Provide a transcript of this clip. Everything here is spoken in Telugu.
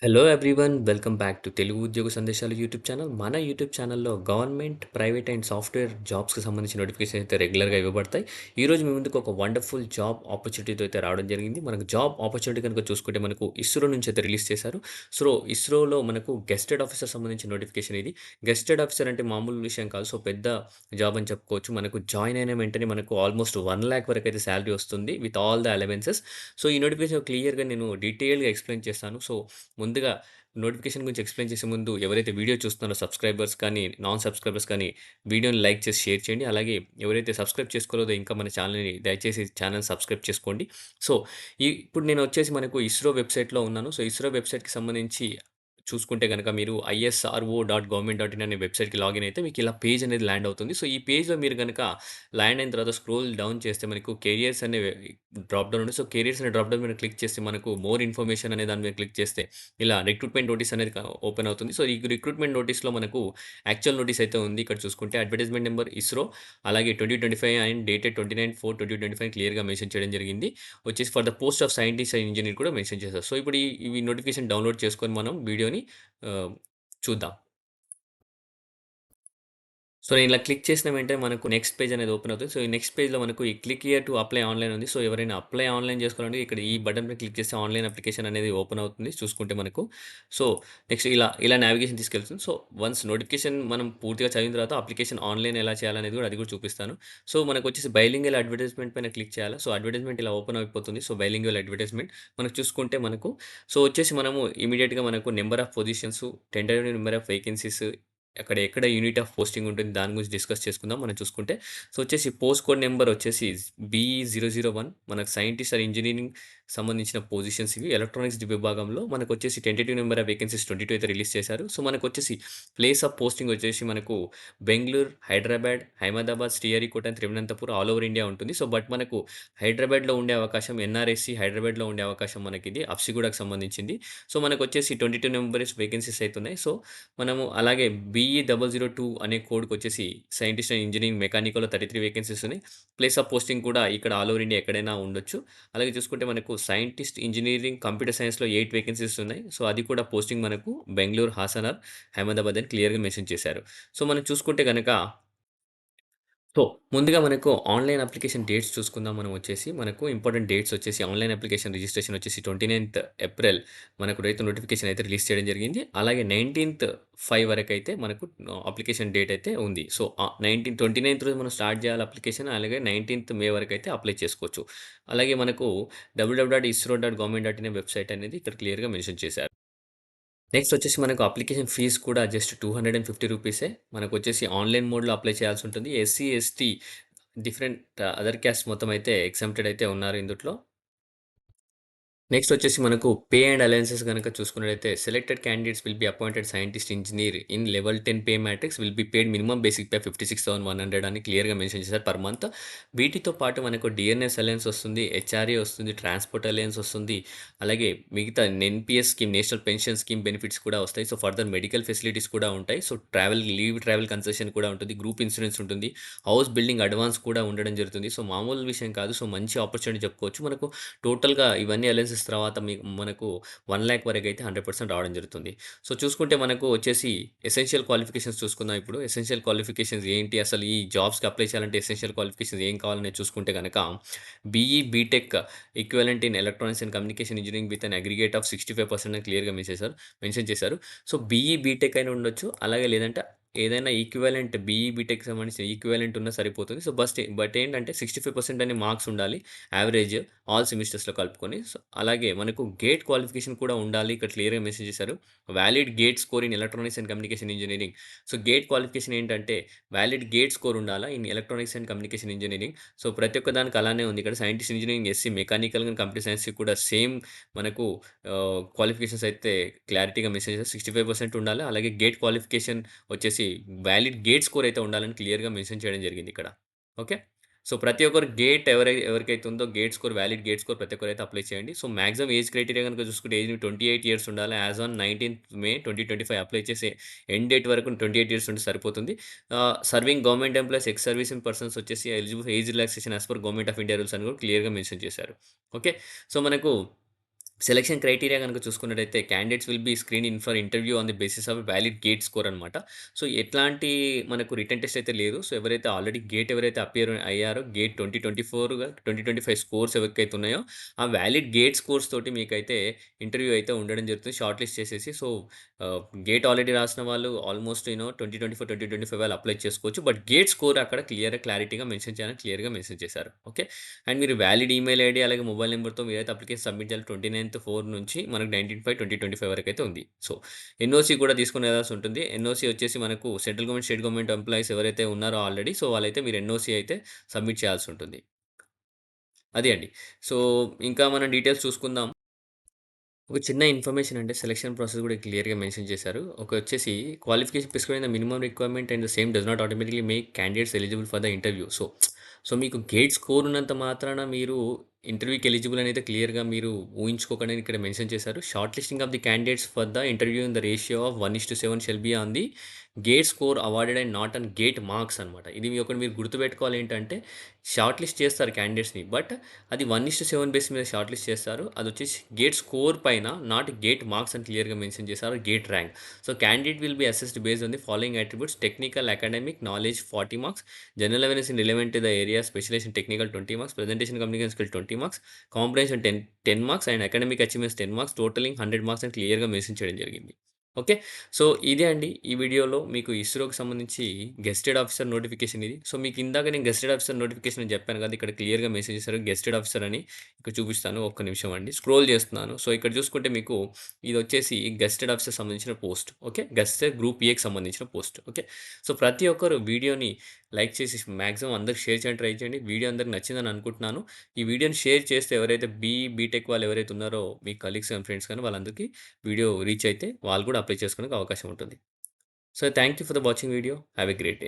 Hello everyone. Welcome back to Telugu ఉద్యోగ సందేశాలు యూట్యూబ్ ఛానల్. మన యూట్యూబ్ ఛానల్‌లో గవర్నమెంట్, ప్రైవేట్ అండ్ సాఫ్ట్‌వేర్ జాబ్స్‌కి సంబంధించిన నోటిఫికేషన్ అయితే రెగ్యులర్‌గా ఇవ్వబడతాయి. ఈరోజు మీ ముందుకు ఒక వండర్‌ఫుల్ జాబ్ ఆపర్చునిటీతో అయితే రావడం జరిగింది. మనకు జాబ్ ఆపర్చునిటీ కనుక చూసుకుంటే మనకు ఇస్రో నుంచి అయితే రిలీజ్ చేశారు. ఇస్రోలో మనకు గెస్టెడ్ ఆఫీసర్ సంబంధించిన నోటిఫికేషన్ ఇది. గెస్టెడ్ ఆఫీసర్ అంటే మామూలు విషయం కాదు. పెద్ద జాబ్ అని చెప్పుకోవచ్చు. మనకు జాయిన్ అయిన వెంటనే మనకు ఆల్మోస్ట్ 1,00,000 వరకు అయితే సాలరీ వస్తుంది విత్ ఆల్ ద అలవెన్సెస్. ఈ నోటిఫికేషన్ క్లియర్‌గా నేను డీటెయిల్‌గా ఎక్స్‌ప్లెయిన్ చేస్తాను. ముందుగా నోటిఫికేషన్ గురించి ఎక్స్‌ప్లెయిన్ చేసే ముందు ఎవరైతే వీడియో చూస్తున్నారో సబ్‌స్క్రైబర్స్ కానీ, నాన్ సబ్‌స్క్రైబర్స్ కానీ వీడియోని లైక్ చేసి షేర్ చేయండి. అలాగే ఎవరైతే సబ్‌స్క్రైబ్ చేసుకోలేదో ఇంకా మన ఛానెల్‌ని దయచేసి ఛానెల్ సబ్‌స్క్రైబ్ చేసుకోండి. సో, ఇప్పుడు నేనొచ్చేసి మనకు ఇస్రో వెబ్‌సైట్‌లో ఉన్నాను. ఇస్రో వెబ్‌సైట్‌కి సంబంధించి చూసుకుంటే గనక మీరు isro.government.in అనే వెబ్‌సైట్‌కి లాగిన్ అయితే మీకు ఇలా పేజ్ అనేది ల్యాండ్ అవుతుంది. ఈ పేజ్‌లో మీరు గనక ల్యాండ్ అయిన తర్వాత స్క్రోల్ డౌన్ చేస్తే మనకు కెరియర్స్ అనే డ్రాప్ డౌన్ ఉంది. కెరియర్స్ అనే డ్రాప్ డౌన్ మీద క్లిక్ చేస్తే మనకు మోర్ ఇన్ఫర్మేషన్ అనే దాని మీద క్లిక్ చేస్తే ఇలా రిక్రూట్‌మెంట్ నోటీస్ అనేది ఓపెన్ అవుతుంది. ఈ రిక్రూట్‌మెంట్ నోటీస్‌లో మనకు యాక్చువల్ నోటీస్ అయితే ఉంది. ఇక్కడ చూసుకుంటే అడ్వర్టైజ్‌మెంట్ నంబర్ ఇస్రో అలాగే 2025 అండ్ డేటెడ్ 29/4/2025 క్లియర్‌గా మెన్షన్ చేయడం జరిగింది. వచ్చేసి for the post of scientist and engineer కూడా మెన్షన్ చేశారు. ఇప్పుడు ఇవి నోటిఫికేషన్ డౌన్‌లోడ్ చేసుకొని మనం వీడియోని ఆహ్, చూద్దాం. నేను ఇలా క్లిక్ చేసిన వెంటనే మనకు నెక్స్ట్ పేజ్ అనేది ఓపెన్ అవుతుంది. ఈ నెక్స్ట్ పేజ్‌లో మనకు ఈ click here to apply online ఉంది. ఎవరైనా అప్లై ఆన్‌లైన్ చేసుకోవాలంటే ఇక్కడ ఈ బటన్ మీద క్లిక్ చేస్తే ఆన్‌లైన్ అప్లికేషన్ అనేది ఓపెన్ అవుతుంది చూసుకుంటే మనకు. సో, నెక్స్ట్ ఇలా నావిగేషన్ తీసుకెళ్తుంది. వన్స్ నోటిఫికేషన్ మనం పూర్తిగా చదివిన తర్వాత అప్లికేషన్ ఆన్‌లైన్ ఎలా చేయాలనేది కూడా అది కూడా చూపిస్తాను. మనకొచ్చేసి బైలింగ్వల్ అడ్వర్టైజ్‌మెంట్ పైన క్లిక్ చేయాలా. అడ్వర్టైజ్‌మెంట్ ఇలా ఓపెన్ అయిపోతుంది. బైలింగ్వల్ అడ్వర్టైజ్‌మెంట్ మనకు చూసుకుంటే మనకు వచ్చేసి మనము ఇమ్మీడియేట్‌గా మనకు number of positions, tentative number of vacancies ఎక్కడ యూనిట్ ఆఫ్ పోస్టింగ్ ఉంటుంది. దాని గురించి డిస్కస్ చేసుకుందాం మనం చూసుకుంటే. వచ్చేసి పోస్ట్ కోడ్ నంబర్ వచ్చేసి BE001 మనకు సైంటిస్ట్ ఆర్ ఇంజినీరింగ్ సంబంధించిన పొజిషన్స్ ఇవి. ఎలక్ట్రానిక్స్ విభాగంలో మనకొచ్చేసి టెంటేటివ్ నంబర్ ఆఫ్ వేకెన్సీస్ 22 అయితే రిలీజ్ చేశారు. మనకొచ్చేసి ప్లేస్ ఆఫ్ పోస్టింగ్ వచ్చేసి మనకు Bengaluru, Hyderabad, Ahmedabad, Sriharikota and Thiruvananthapuram all over India ఉంటుంది. బట్ మనకు హైదరాబాద్‌లో ఉండే అవకాశం ఎన్ఆర్ఎస్‌సి హైదరాబాద్‌లో ఉండే అవకాశం మనకిది అఫ్సిగూడకు సంబంధించింది. మనకొచ్చేసి 22 నంబర్స్ వేకెన్సీస్ అయితున్నాయి. మనము అలాగే BE002 అనే కోడ్‌కొచ్చేసి సైంటిస్ట్ అండ్ ఇంజినీరింగ్ మెకానికల్‌లో 33 వేకెన్సీస్ ఉన్నాయి. ప్లేస్ ఆఫ్ పోస్టింగ్ కూడా ఇక్కడ ఆల్ ఓవర్ ఇండియా ఎక్కడైనా ఉండొచ్చు. అలాగే చూసుకుంటే మనకు సైంటిస్ట్ ఇంజినీరింగ్ కంప్యూటర్ సైన్స్‌లో 8 వేకెన్సీస్ ఉన్నాయి. అది కూడా పోస్టింగ్ మనకు బెంగుళూరు, హాసన్, అహ్మదాబాద్ అని క్లియర్‌గా మెన్షన్ చేశారు. మనం చూసుకుంటే గనక సో, ముందుగా మనకు ఆన్‌లైన్ అప్లికేషన్ డేట్స్ చూసుకుందాం మనం వచ్చేసి. మనకు ఇంపార్టెంట్ డేట్స్ వచ్చేసి ఆన్‌లైన్ అప్లికేషన్ రిజిస్ట్రేషన్ వచ్చేసి 29థ్ ఏప్రిల్ మనకు రైతు నోటిఫికేషన్ అయితే రిలీజ్ చేయడం జరిగింది. అలాగే 19th వరకైతే మనకు అప్లికేషన్ డేట్ అయితే ఉంది. 29th రోజు మనం స్టార్ట్ చేయాలి అప్లికేషన్. అలాగే 19th మే వరకైతే అప్లై చేసుకోవచ్చు. అలాగే మనకు www.isro.government.in వెబ్‌సైట్ అనేది ఇక్కడ క్లియర్‌గా మెన్షన్ చేశారు. నెక్స్ట్ వచ్చేసి మనకు అప్లికేషన్ ఫీస్ కూడా జస్ట్ రూ. 250 మనకొచ్చేసి ఆన్‌లైన్ మోడ్‌లో అప్లై చేయాల్సుంటుంది. SC, ST different other caste మొత్తం అయితే ఎగ్జామ్టెడ్ అయితే ఉన్నారు ఇందుట్లో. నెక్స్ట్ వచ్చేసి మనకు పే అండ్ అలవెన్సెస్ గనక చూసుకున్నట్లయితే selected candidates will be appointed scientist engineer in level 10 pay matrix will be paid minimum basic pay 56,100 అని క్లియర్‌గా మెన్షన్ చేశారు పర్ మంత్. వీటితో పాటు మనకు డిఎన్ఎస్ అలయన్స్ వస్తుంది, హెచ్ఆర్ఏ వస్తుంది, ట్రాన్స్‌పోర్ట్ అలయన్స్ వస్తుంది. అలాగే మిగతా NPS scheme, national pension scheme benefits కూడా వస్తాయి. ఫర్దర్ మెడికల్ ఫెసిలిటీస్ కూడా ఉంటాయి. ట్రావెల్ కన్సెషన్ కూడా ఉంటుంది. గ్రూప్ ఇన్సూరెన్స్ ఉంటుంది. హౌస్ బిల్డింగ్ అడ్వాన్స్ కూడా ఉండడం జరుగుతుంది. మామూలు విషయం కాదు. మంచి ఆపర్చునిటీ చెప్పుకోవచ్చు. మనకు టోటల్‌గా ఇవన్నీ అలవెన్సెస్ తర్వాత మనకు 1,00,000 వరకైతే 100% రావడం జరుగుతుంది. చూసుకుంటే మనకు వచ్చేసి ఎసెన్షియల్ క్వాలిఫికేషన్స్ చూసుకుందాం ఇప్పుడు. ఎసెన్షియల్ క్వాలిఫికేషన్స్ ఏంటి? అసలు ఈ జాబ్స్‌కి అప్లై చేయాలంటే ఎసెన్షియల్ క్వాలిఫికేషన్స్ ఏం కావాలనేది చూసుకుంటే గనక B Tech equivalent in electronics and communication engineering with an aggregate of 65% అని క్లియర్‌గా మెన్షన్ చేశారు. బీటెక్ అయినా ఉండొచ్చు. అలాగే లేదంటే ఏదైనా ఈక్వివలెంట్ బీటెక్‌కి సంబంధించిన ఈక్వివలెంట్ ఉన్నా సరిపోతుంది. బట్ ఏంటంటే 65% అనే మార్క్స్ ఉండాలి. యావరేజ్ ఆల్ సెమిస్టర్స్‌లో కలుపుకొని. అలాగే మనకు గేట్ క్వాలిఫికేషన్ కూడా ఉండాలి. ఇక్కడ క్లియర్‌గా మెన్షన్ చేశారు. Valid GATE score in electronics and communication engineering. GATE qualification ఏంటంటే వాలిడ్ గేట్ స్కోర్ ఉండాలా in electronics and communication engineering. ప్రతి ఒక్క దానికి అలానే ఉంది. ఇక్కడ scientist engineering, SC mechanical and computer సైన్స్‌కి కూడా సేమ్ మనకు క్వాలిఫికేషన్స్ అయితే క్లారిటీగా మెన్షన్ చేశారు. 65% ఉండాలి. అలాగే గేట్ క్వాలిఫికేషన్ వచ్చేసి వాలిడ్ గేట్ స్కోర్ అయితే ఉండాలని క్లియర్‌గా మెన్షన్ చేయడం జరిగింది ఇక్కడ. ఓకే. ప్రతి ఒక్కరు గేట్ ఎవరికైతే ఉందో వాలిడ్ గేట్ స్కోర్ ప్రతి ఒక్కరైతే అప్లై చేయండి. మాక్సిమం ఏజ్ క్రైటీరియా గనుక చూసుకుంటే ఏజ్ 28 ఇయర్స్ ఉండాలి. యాస్ ఆన్ 19థ్ మే 2025 అప్లై చేసే ఎండ్ డేట్ వరకు 28 ఇయర్స్ ఉంటే సరిపోతుంది. Serving government employees, ex servicing persons వచ్చేసి eligible age relaxation as per government of India rules అని కూడా క్లియర్‌గా మెన్షన్ చేశారు. ఓకే. మనకు సెలక్షన్ క్రైటీరియా గనుక చూసుకున్నట్టయితే candidates will be screen in for interview on the basis of valid GATE score అనమాట. సో, ఎట్లాంటి మనకు రిటన్ టెస్ట్ అయితే లేదు. సో, ఎవరైతే ఆల్రెడీ గేట్ ఎవరైతే అపియర్ అయ్యారో గేట్ 2024గా 2025 స్కోర్స్ ఎవరికైతే ఉన్నాయో, ఆ వాలిడ్ గేట్ స్కోర్స్ తోటి మీకైతే ఇంటర్వ్యూ అయితే ఉండడం జరుగుతుంది. షార్ట్ లిస్ట్ చేసేసి. సో, గేట్ ఆల్రెడీ రాసిన వాళ్ళు ఆల్మోస్ట్ 2024, 2025 వాళ్ళు అప్లై చేసుకోవచ్చు. బట్ గేట్ స్కోర్ అక్కడ క్లారిటీగా మెన్షన్ చేయాలని క్లియర్‌గా మెన్షన్ చేశారు. ఓకే. అండ్ మీరు వాలిడ్ ఈమెయిల్ ఐడీ అలాగే మొబైల్ నంబర్‌తో మీరైతే అప్లికేషన్ సబ్మిట్ చేయాలి. 29/4 నుంచి మనకు 19/5/2025 వరకైతే ఉంది. సో, ఎన్‌ఓసీ కూడా తీసుకొని వెళ్ళాల్సి ఉంటుంది. ఎన్‌ఓసీ వచ్చేసి మనకు central government, state government employees ఎవరైతే ఉన్నారో ఆల్రెడీ సో, వాళ్ళైతే మీరు ఎన్‌ఓసీ అయితే సబ్మిట్ చేయాల్సి ఉంటుంది. అది అండి. సో, ఇంకా మనం డీటెయిల్స్ చూసుకుందాం. ఒక చిన్న ఇన్ఫర్మేషన్ అంటే సెలక్షన్ ప్రాసెస్ కూడా క్లియర్‌గా మెన్షన్ చేశారు. వచ్చేసి qualification prescribe the minimum requirement and the same does not automatically make candidates eligible for the interview. So, మీకు గేట్ స్కోర్ ఉన్నంత మాత్రాన మీరు ఇంటర్వ్యూకి ఎలిజిబుల్ అనేది క్లియర్‌గా మీరు ఊహించుకోకండి అని ఇక్కడ మెన్షన్ చేశారు. Short listing of the candidates for the interview in the ratio of 1:7 shall be on the gate score awarded and not on gate marks అనమాట. ఇది మీ ఒకటి మీరు గుర్తుపెట్టుకోవాలి ఏంటంటే షార్ట్ లిస్ట్ చేస్తారు క్యాండిడేట్స్‌ని. బట్ అది 1:7 బేస్ మీద షార్ట్ లిస్ట్ చేస్తారు. అదొచ్చేసి గేట్ స్కోర్ పైన నాట్ గేట్ మార్క్స్ అని క్లియర్‌గా మెన్షన్ చేశారు. GATE rank. So, candidate will be assessed based on the following attributes technical, academic, knowledge 40 marks, general awareness in relevant to the area, specialization technical 20 marks, presentation communication skill 20 marks, comprehension 10 marks and academic achievements 10 marks, totaling 100 marks అని క్లియర్‌గా మెన్షన్ చేయడం జరిగింది. ఓకే. సో, ఇదే అండి ఈ వీడియోలో మీకు ఇస్రోకి సంబంధించి గెస్టెడ్ ఆఫీసర్ నోటిఫికేషన్ ఇది. సో, మీకు ఇందాక నేను గెస్టెడ్ ఆఫీసర్ నోటిఫికేషన్ అని చెప్పాను కదా! ఇక్కడ క్లియర్‌గా మెన్షన్ చేశారు. గెస్టెడ్ ఆఫీసర్ అని ఇక్కడ చూపిస్తాను. ఒక్క నిమిషం అండి. స్క్రోల్ చేస్తున్నాను. సో, ఇక్కడ చూసుకుంటే మీకు ఇదొచ్చేసి గెస్టెడ్ ఆఫీసర్ సంబంధించిన పోస్ట్. ఓకే. గెస్టెడ్ గ్రూప్ ఏకి సంబంధించిన పోస్ట్. ఓకే. సో, ప్రతి ఒక్కరు వీడియోని లైక్ చేసి మాక్సిమం అందరికి షేర్ చేయడానికి ట్రై చేయండి. వీడియో అందరికి నచ్చిందని అనుకుంటున్నాను. ఈ వీడియోని షేర్ చేస్తే ఎవరైతే బీటెక్ వాళ్ళు ఎవరైతే ఉన్నారో మీ కలీగ్స్ అండ్ ఫ్రెండ్స్ కానీ వాళ్ళందరికీ వీడియో రీచ్ అయితే వాళ్ళు కూడా అప్లై చేసుకోవడానికి అవకాశం ఉంటుంది. So, thank you for the watching video. Have a great day.